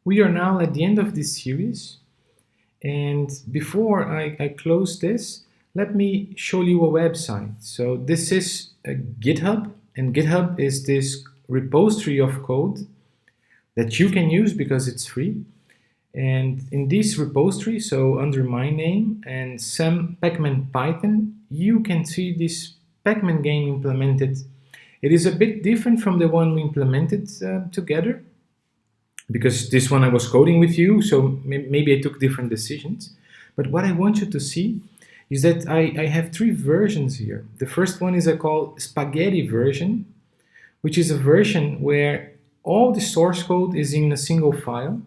We are now at the end of this series, and before I close this, let me show you a website. So this is a GitHub, and GitHub is this repository of code that you can use because it's free. And in this repository, so under my name and Sam Pacman Python, you can see this Pacman game implemented. It is a bit different from the one we implemented together, because this one I was coding with you, so maybe I took different decisions. But what I want you to see is that I have three versions here. The first one is I call spaghetti version, which is a version where all the source code is in a single file,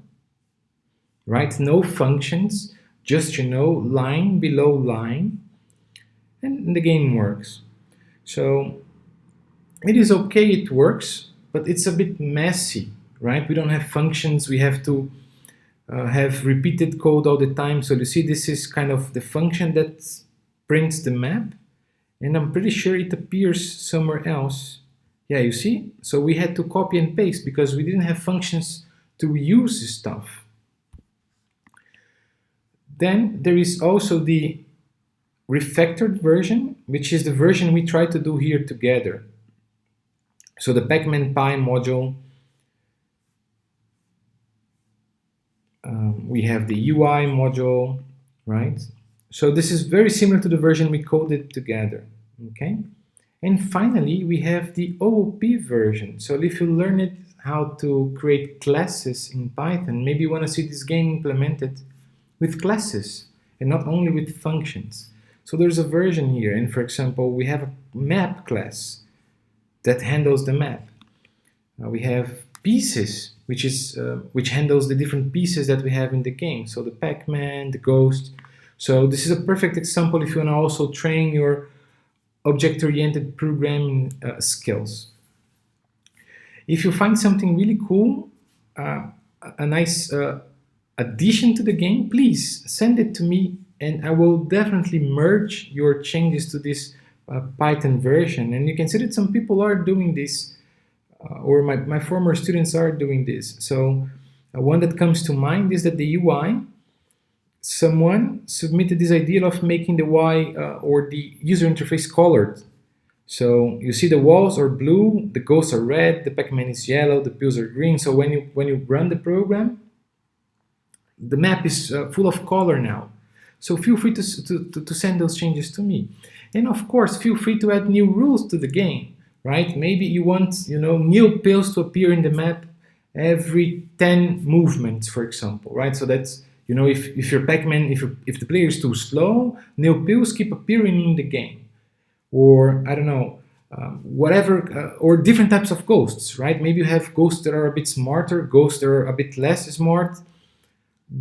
right? No functions, just, line below line, and the game works. So it is okay, it works, but it's a bit messy, right? We don't have functions, we have to have repeated code all the time. So you see, this is kind of the function that prints the map, and I'm pretty sure it appears somewhere else. Yeah, you see? So we had to copy and paste because we didn't have functions to use stuff. Then there is also the refactored version, which is the version we try to do here together. So the Pacman Py module, we have the UI module, right? So this is very similar to the version we coded together, okay? And finally, we have the OOP version. So if you learned how to create classes in Python, maybe you want to see this game implemented with classes and not only with functions. So there's a version here, and for example, we have a map class that handles the map. We have pieces, which handles the different pieces that we have in the game. So the Pac-Man, the Ghost. So this is a perfect example if you want to also train your object-oriented programming skills. If you find something really cool, a nice addition to the game, please send it to me, and I will definitely merge your changes to this Python version. And you can see that some people are doing this, or my former students are doing this. So one that comes to mind is that the UI, someone submitted this idea of making the UI or the user interface colored. So you see the walls are blue, the ghosts are red, the Pac-Man is yellow, the pills are green. So when you run the program, the map is full of color now. So feel free to send those changes to me. And of course, feel free to add new rules to the game, right? Maybe you want, new pills to appear in the map every 10 movements, for example, right? So that's, if your Pac-Man, if the player is too slow, new pills keep appearing in the game. Or, I don't know, whatever, or different types of ghosts, right? Maybe you have ghosts that are a bit smarter, ghosts that are a bit less smart.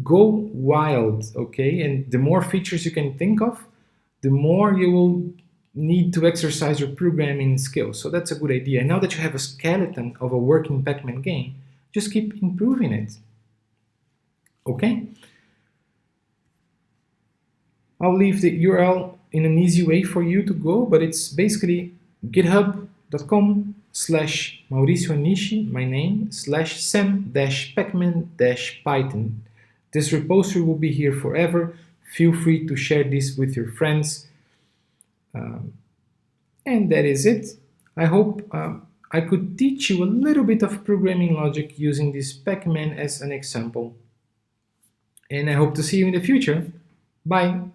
Go wild, okay? And the more features you can think of, the more you will need to exercise your programming skills. So that's a good idea. And now that you have a skeleton of a working Pac-Man game, just keep improving it, okay? I'll leave the URL in an easy way for you to go, but it's basically github.com/Mauricio Nishi, my name, /Sam-Pacman-Python. This repository will be here forever. Feel free to share this with your friends. And that is it. I hope I could teach you a little bit of programming logic using this Pac-Man as an example. And I hope to see you in the future. Bye.